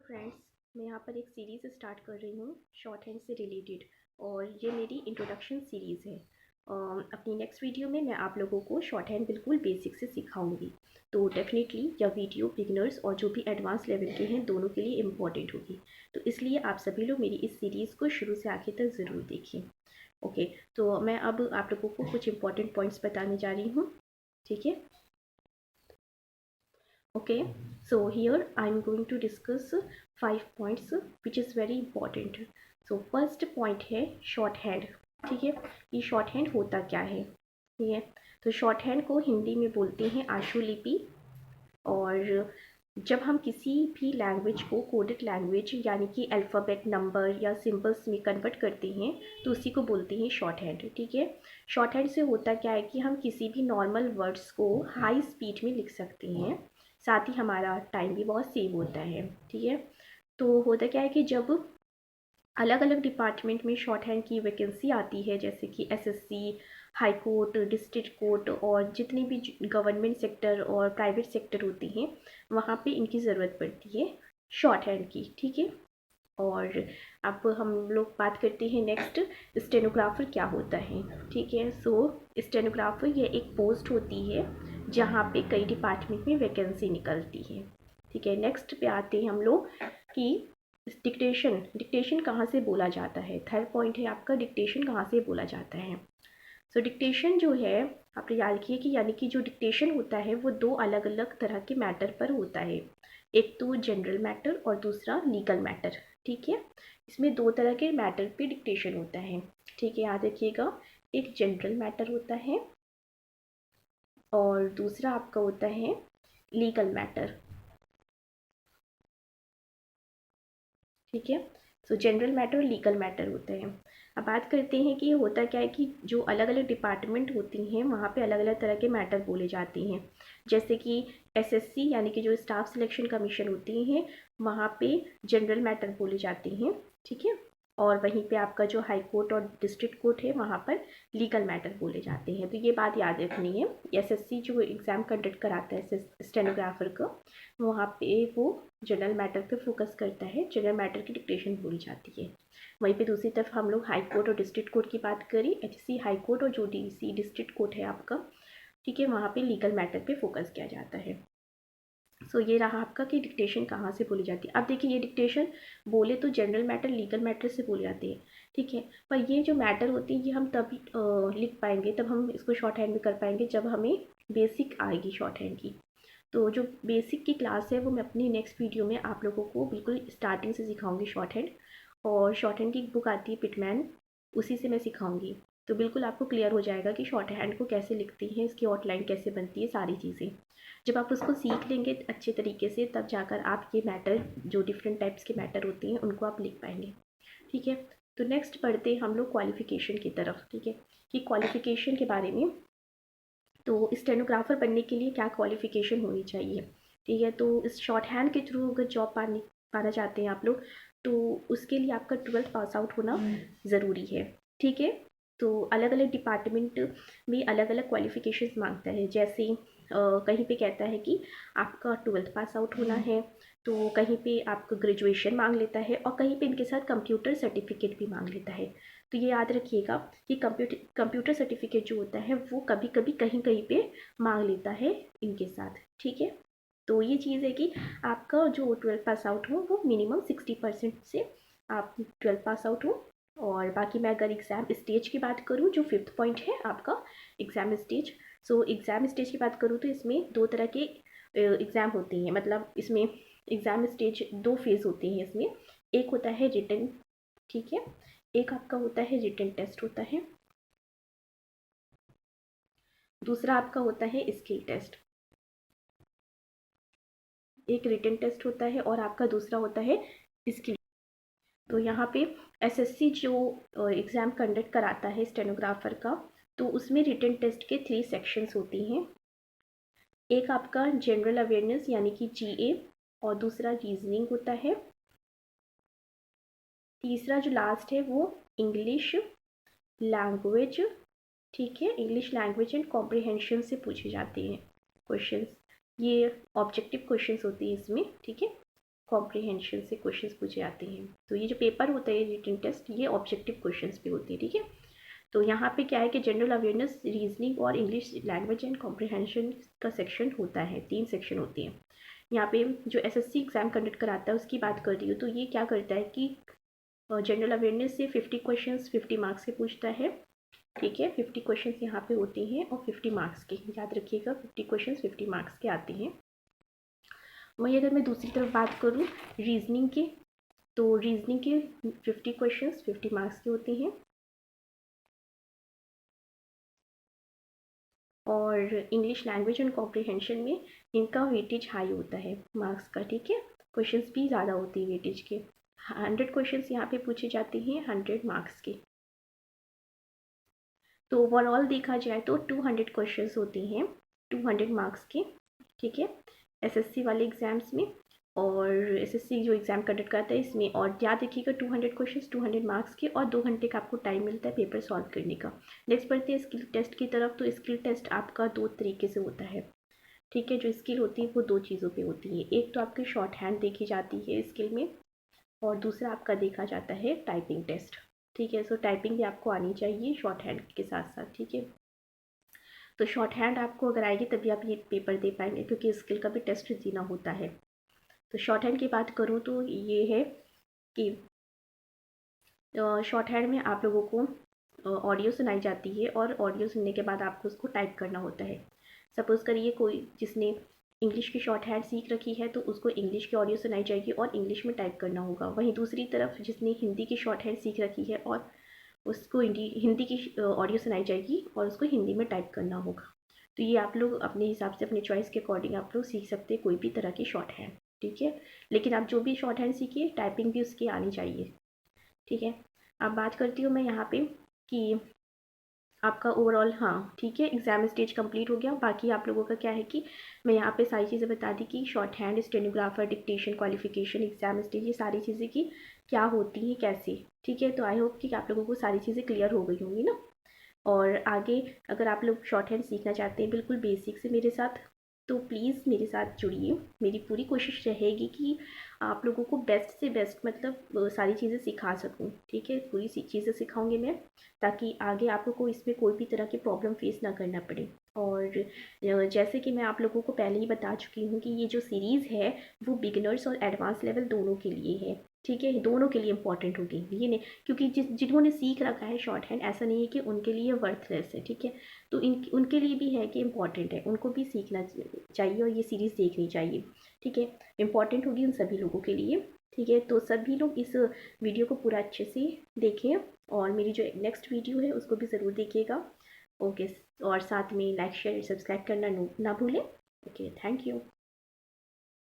Friends, मैं यहाँ पर एक सीरीज़ स्टार्ट कर रही हूँ शॉर्ट हैंड से रिलेटेड, और ये मेरी इंट्रोडक्शन सीरीज़ है। अपनी नेक्स्ट वीडियो में मैं आप लोगों को शॉर्ट हैंड बिल्कुल बेसिक से सिखाऊंगी। तो डेफिनेटली यह वीडियो बिगिनर्स और जो भी एडवांस लेवल के हैं दोनों के लिए इम्पॉर्टेंट होगी। तो इसलिए आप सभी लोग मेरी इस सीरीज़ को शुरू से आखिर तक ज़रूर देखें। ओके, तो मैं अब आप लोगों को कुछ इंपॉर्टेंट पॉइंट्स बताने जा रही हूँ। ठीक है। Okay, so here I am going to discuss 5 points which is very important. So first point है शॉर्ट हैंड। ठीक है, ये शॉर्ट हैंड होता क्या है? ठीक है, तो शॉर्ट हैंड को हिंदी में बोलते हैं आशुलिपि। और जब हम किसी भी लैंग्वेज को कोडेड लैंग्वेज यानी कि अल्फ़ाबेट, नंबर या सिंबल्स में कन्वर्ट करते हैं तो उसी को बोलते हैं शॉर्ट हैंड। ठीक है, शॉर्ट हैंड से होता क्या है कि हम किसी भी नॉर्मल वर्ड्स को हाई स्पीड में लिख सकते हैं, साथ ही हमारा टाइम भी बहुत सेव होता है। ठीक है, तो होता क्या है कि जब अलग अलग डिपार्टमेंट में शॉर्ट हैंड की वैकेंसी आती है, जैसे कि SSC, high court, district court और जितनी भी गवर्नमेंट सेक्टर और प्राइवेट सेक्टर होती हैं, वहाँ पे इनकी ज़रूरत पड़ती है शॉर्ट हैंड की। ठीक है, और अब हम लोग बात करते हैं नेक्स्ट, स्टेनोग्राफर क्या होता है। ठीक है, सो स्टेनोग्राफर ये एक पोस्ट होती है जहाँ पे कई डिपार्टमेंट में वैकेंसी निकलती है। ठीक है, नेक्स्ट पे आते हैं हम लोग कि डिक्टेशन। डिक्टेशन कहाँ से बोला जाता है? थर्ड पॉइंट है आपका, डिक्टेशन कहाँ से बोला जाता है। सो डिक्टेशन जो है, आप याद रखिए कि यानी कि जो डिक्टेशन होता है वो दो अलग अलग तरह के मैटर पर होता है। एक तो जनरल मैटर और दूसरा लीगल मैटर। ठीक है, इसमें दो तरह के मैटर पे डिक्टेशन होता है। ठीक है, याद रखिएगा, एक जनरल मैटर होता है और दूसरा आपका होता है लीगल मैटर। ठीक है, सो जनरल मैटर और लीगल मैटर होते हैं। अब बात करते हैं कि ये होता क्या है कि जो अलग अलग डिपार्टमेंट होती हैं वहाँ पे अलग अलग तरह के मैटर बोले जाते हैं। जैसे कि एसएससी यानी कि जो स्टाफ सिलेक्शन कमीशन होती हैं, वहाँ पे जनरल मैटर बोले जाते हैं। ठीक है, और वहीं पे आपका जो हाई कोर्ट और डिस्ट्रिक्ट कोर्ट है वहाँ पर लीगल मैटर बोले जाते हैं। तो ये बात याद रखनी है। एसएससी जो एग्ज़ाम कंडक्ट कराता है स्टेनोग्राफर का, वहाँ पे वो जनरल मैटर पे फोकस करता है, जनरल मैटर की डिक्टेशन बोली जाती है। वहीं पे दूसरी तरफ हम लोग हाई कोर्ट और डिस्ट्रिक्ट कोर्ट की बात करें, एचसी हाई कोर्ट और जो डीसी डिस्ट्रिक्ट कोर्ट है आपका, ठीक है, वहाँ पे लीगल मैटर पे फोकस किया जाता है। सो ये रहा आपका कि डिक्टेशन कहाँ से बोली जाती है। अब देखिए, ये डिक्टेशन बोले तो जनरल मैटर, लीगल मैटर से बोली जाती है। ठीक है, पर ये जो मैटर होती है ये हम तभी लिख पाएंगे, तब हम इसको शॉर्ट हैंड में कर पाएंगे जब हमें बेसिक आएगी शॉर्ट हैंड की। तो जो बेसिक की क्लास है वो मैं अपनी नेक्स्ट वीडियो में आप लोगों को बिल्कुल स्टार्टिंग से सिखाऊंगी शॉर्ट हैंड। और शॉर्ट हैंड की एक बुक आती है पिटमैन, उसी से मैं सिखाऊंगी। तो बिल्कुल आपको क्लियर हो जाएगा कि शॉर्ट हैंड को कैसे लिखती हैं, इसकी आउटलाइन कैसे बनती है, सारी चीज़ें। जब आप उसको सीख लेंगे अच्छे तरीके से, तब जाकर आप ये मैटर, जो डिफरेंट टाइप्स के मैटर होते हैं, उनको आप लिख पाएंगे। ठीक है, तो नेक्स्ट पढ़ते हैं हम लोग क्वालिफ़िकेशन की तरफ। ठीक है, कि क्वालिफ़िकेशन के बारे में, तो स्टेनोग्राफर बनने के लिए क्या क्वालिफ़िकेशन होनी चाहिए। ठीक है, तो इस शॉर्ट हैंड के थ्रू अगर जॉब पाना चाहते हैं आप लोग, तो उसके लिए आपका 12th पास आउट होना ज़रूरी है। ठीक है, तो अलग अलग डिपार्टमेंट में अलग अलग क्वालिफ़िकेशंस मांगता है। जैसे कहीं पे कहता है कि आपका 12th पास आउट होना है, तो कहीं पे आपका ग्रेजुएशन मांग लेता है, और कहीं पे इनके साथ कंप्यूटर सर्टिफिकेट भी मांग लेता है। तो ये याद रखिएगा कि कंप्यूटर सर्टिफिकेट जो होता है वो कभी कभी कहीं कहीं पे मांग लेता है इनके साथ। ठीक है, तो ये चीज़ है कि आपका जो 12th पास आउट हो वो मिनिमम 60% से आप 12th पास आउट हो। और बाकी मैं अगर एग्ज़ाम स्टेज की बात करूँ, जो 5th पॉइंट है आपका एग्ज़ाम स्टेज। सो एग्ज़ाम स्टेज की बात करूँ तो इसमें दो तरह के एग्ज़ाम होते हैं, मतलब इसमें एग्ज़ाम स्टेज दो फेज़ होते हैं इसमें। एक होता है रिटन, ठीक है, एक आपका होता है रिटन टेस्ट होता है, दूसरा आपका होता है स्किल टेस्ट। एक रिटन टेस्ट होता है और आपका दूसरा होता है स्किल। तो यहाँ पे एसएससी जो एग्ज़ाम कंडक्ट कराता है स्टेनोग्राफर का, तो उसमें रिटन टेस्ट के 3 सेक्शंस होती हैं। एक आपका जनरल अवेयरनेस यानी कि जीए, और दूसरा रीजनिंग होता है, तीसरा जो लास्ट है वो इंग्लिश लैंग्वेज। ठीक है, इंग्लिश लैंग्वेज एंड कॉम्प्रिहेंशन से पूछे जाते हैं क्वेश्चंस। ये ऑब्जेक्टिव क्वेश्चंस होती है इसमें। ठीक है, कॉम्प्रिहेंशन से क्वेश्चंस पूछे जाते हैं। तो ये जो पेपर होता है रिटन टेस्ट, ये ऑब्जेक्टिव क्वेश्चंस पे होते हैं, ठीक है। तो यहाँ पे क्या है कि जनरल अवेयरनेस, रीजनिंग और इंग्लिश लैंग्वेज एंड कॉम्प्रिहेंशन का सेक्शन होता है, 3 सेक्शन होते हैं। यहाँ पे जो एसएससी एग्ज़ाम कंडक्ट कराता है उसकी बात कर रही हूँ, तो ये क्या करता है कि जनरल अवेयरनेस से 50 क्वेश्चंस 50 मार्क्स के पूछता है, ठीक है। 50 क्वेश्चंस यहाँ पे होते हैं और 50 मार्क्स के, याद रखिएगा 50 क्वेश्चंस 50 मार्क्स के आते हैं। वहीं अगर मैं दूसरी तरफ बात करूँ रीजनिंग के, तो रीजनिंग के 50 क्वेश्चंस 50 मार्क्स के होते हैं और इंग्लिश लैंग्वेज एंड कॉम्प्रिहेंशन में इनका वेटेज हाई होता है मार्क्स का, ठीक है। क्वेश्चंस भी ज़्यादा होते हैं वेटेज के। 100 क्वेश्चंस यहाँ पे पूछे जाते हैं 100 मार्क्स के। तो ओवरऑल देखा जाए तो 200 क्वेश्चंस होते हैं 200 मार्क्स के, ठीक है, एसएससी वाले एग्ज़ाम्स में। और एसएससी जो एग्ज़ाम कंडक्ट करता है इसमें, और याद रखिएगा 200 क्वेश्चंस 200 मार्क्स के, और 2 घंटे का आपको टाइम मिलता है पेपर सॉल्व करने का। नेक्स्ट बढ़ते हैं स्किल टेस्ट की तरफ। तो स्किल टेस्ट आपका 2 तरीके से होता है, ठीक है। जो स्किल होती है वो 2 चीज़ों पे होती है, एक तो आपकी शॉर्ट हैंड देखी जाती है स्किल में, और दूसरा आपका देखा जाता है टाइपिंग टेस्ट, ठीक है। सो टाइपिंग भी आपको आनी चाहिए शॉर्ट हैंड के साथ साथ, ठीक है। तो शॉर्ट हैंड आपको अगर आएगी तभी आप ये पेपर दे पाएंगे, क्योंकि स्किल का भी टेस्ट देना होता है। तो शॉर्ट हैंड की बात करूँ तो ये है कि शॉर्ट हैंड में आप लोगों को ऑडियो सुनाई जाती है, और ऑडियो सुनने के बाद आपको उसको टाइप करना होता है। सपोज़ करिए कोई जिसने इंग्लिश की शॉर्ट हैंड सीख रखी है तो उसको इंग्लिश की ऑडियो सुनाई जाएगी और इंग्लिश में टाइप करना होगा। वहीं दूसरी तरफ जिसने हिंदी की शॉर्ट हैंड सीख रखी है और उसको हिंदी की ऑडियो सुनाई जाएगी और उसको हिंदी में टाइप करना होगा। तो ये आप लोग अपने हिसाब से अपने चॉइस के अकॉर्डिंग आप लोग सीख सकते हैं कोई भी तरह की शॉर्ट हैंड, ठीक है। लेकिन आप जो भी शॉर्ट हैंड सीखिए टाइपिंग भी उसकी आनी चाहिए, ठीक है। अब बात करती हूँ मैं यहाँ पे कि आपका ओवरऑल, हाँ ठीक है, एग्ज़ाम स्टेज कंप्लीट हो गया। बाकी आप लोगों का क्या है कि मैं यहाँ पे सारी चीज़ें बता दी कि short hand, stenographer, dictation, qualification, exam stage, ये सारी चीज़ें की क्या होती हैं कैसे, ठीक है। तो आई होप कि आप लोगों को सारी चीज़ें क्लियर हो गई होंगी ना। और आगे अगर आप लोग शॉर्ट हैंड सीखना चाहते हैं बिल्कुल बेसिक से मेरे साथ, तो प्लीज़ मेरे साथ जुड़िए। मेरी पूरी कोशिश रहेगी कि आप लोगों को बेस्ट से बेस्ट मतलब सारी चीज़ें सिखा सकूं, ठीक है। पूरी चीज़ें सिखाऊंगी मैं, ताकि आगे आप लोगों को इसमें कोई भी तरह की प्रॉब्लम फेस ना करना पड़े। और जैसे कि मैं आप लोगों को पहले ही बता चुकी हूँ कि ये जो सीरीज़ है वो बिगिनर्स और एडवांस लेवल दोनों के लिए है, ठीक है। दोनों के लिए इंपॉर्टेंट होगी, ये नहीं क्योंकि जिन्होंने सीख रखा है शॉर्ट हैंड, ऐसा नहीं है कि उनके लिए वर्थलेस है, ठीक है। तो उनके लिए भी है कि इम्पॉर्टेंट है, उनको भी सीखना चाहिए और ये सीरीज़ देखनी चाहिए, ठीक है। इम्पॉर्टेंट होगी उन सभी लोगों के लिए, ठीक है। तो सभी लोग इस वीडियो को पूरा अच्छे से देखें, और मेरी जो नेक्स्ट वीडियो है उसको भी ज़रूर देखिएगा, ओके। और साथ में लाइक शेयर सब्सक्राइब करना ना भूलें, ओके। Thank you.